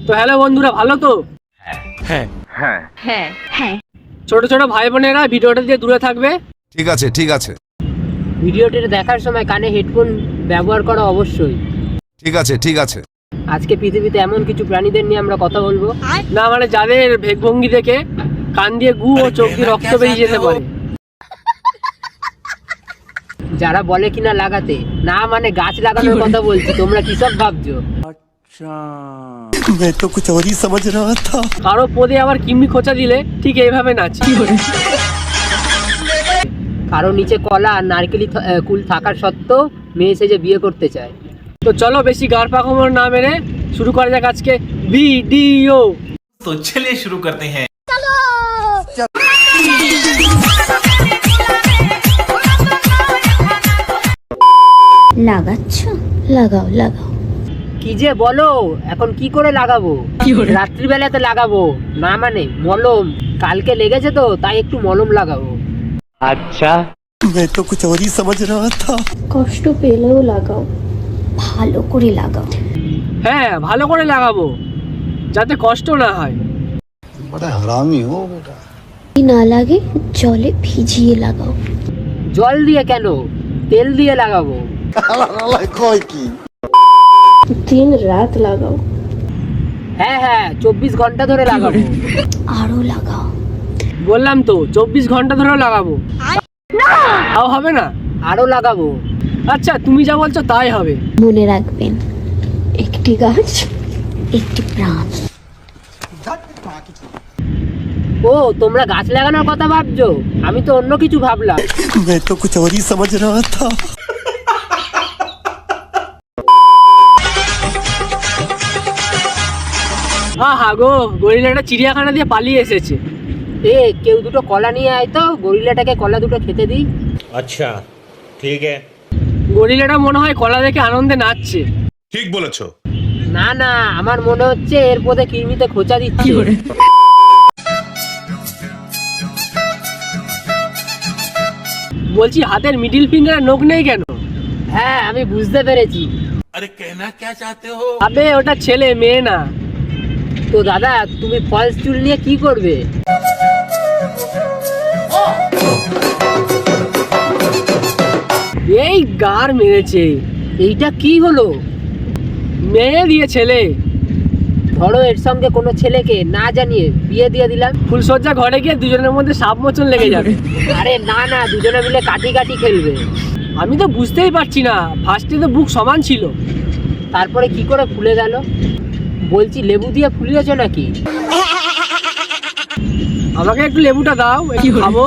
তো হ্যালো বন্ধুরা, ভালো তো? হ্যাঁ হ্যাঁ হ্যাঁ হ্যাঁ ছোট ছোট ভাই বোনেরা ভিডিওটা দিয়ে দূরে থাকবে। ঠিক আছে ঠিক আছে ভিডিওটি দেখার সময় কানে হেডফোন ব্যবহার করা অবশ্যই। ঠিক আছে ঠিক আছে। আজকে পৃথিবীতে এমন কিছু প্রাণীদের নিয়ে আমরা কথা বলবো, না মানে যাদের ভেগভঙ্গি দেখে কান দিয়ে গু ও চোখ দিয়ে রক্ত বেরিয়ে যেতে পারে। যারা বলে কিনা লাগাতে, না মানে গাছ লাগানোর কথা বলছি। তোমরা কি সব ভাবছো? मैं तो कुछ और ही समझ रहा था। কারো পদে আবার কিমনি খোঁচা দিলে ঠিক এইভাবে নাচি। কারো নিচে কলা আর নারকেলি কুল থাকার সত্ত্বেও মেয়ে সেজে বিয়ে করতে চায়। তো চলো বেশি গাড় পাকামোর না মেরে শুরু করা যাক আজকে ভিডিও। तो चलिए शुरू करते हैं। লাগাচ্ছ? লাগাও লাগাও। কি যে বলো, এখন কি করে লাগাবো? রাত্রিবেলাতে লাগাবো, না মানে মলম। কালকে লেগেছে তো তাই একটু মলম লাগাবো। मैं तो कुछ और ही समझ रहा था। কষ্ট পেলেও লাগাও, ভালো করে লাগাও। হ্যাঁ, ভালো করে লাগাবো যাতে কষ্ট না হয়। बड़ा हरामी हो बेटा। যদি না লাগে জলে ভিজিয়ে লাগাও। জল দিয়ে কেন, তেল দিয়ে লাগাবো। দিন রাত লাগাও। হ্যাঁ হ্যাঁ, 24 ঘন্টা ধরে লাগাবো। আরো লাগাও। বললাম তো 24 ঘন্টা ধরে লাগাবো। তাও হবে না, আরো লাগাবো। আচ্ছা তুমি যা বলছো তাই হবে। মনে রাখবেন, একটি গাছ একটি প্রাণ। ও, তোমরা গাছ লাগানোর কথা ভাবছো, আমি তো অন্য কিছু ভাবলাম। मैं तो कुछ और ही समझ रहा था। হা গো, গরিলাটা চিড়িয়াখানা দিয়ে পালিয়ে এসেছে। কেউ দুটো কলা নিয়ে আয় তো, গরিলাটাকে কলা দুটো খেতে দিই। अच्छा ठीक है। গরিলাটা মনে হয় কলা দেখে আনন্দে নাচছে। ঠিক বলেছো। না না, আমার মনে হচ্ছে এর পথে কিরমিতে খোঁচা দিচ্ছে। বলছি হাতের মিডিল ফিঙ্গারে নখ নেই কেন? হ্যাঁ, আমি বুঝতে পেরেছি। अरे कहना क्या चाहते हो? আবে ওটা ছেলে, মেয়ে না। তো দাদা, তুমি ফলস চুল নিয়ে কি করবে? এই গার মেরেছে, এইটা কি হলো? মেয়ে দিয়ে ছেলে। ধরো এর সঙ্গে কোনো ছেলেকে না জানিয়ে বিয়ে দিয়ে দিলাম। ফুলসজ্জা ঘরে গিয়ে দুজনের মধ্যে সাপ মোচন লেগে যাবে। আরে না না, দুজনে মিলে কাটি কাটি খেলবে। আমি তো বুঝতেই পারছি না, ফার্স্টে তো বুক সমান ছিল, তারপরে কি করে ফুলে গেল? বলছি লেবু দিয়ে ফুলিয়েছো নাকি? আমাকে একটু লেবুটা দাও, একটু খাবো।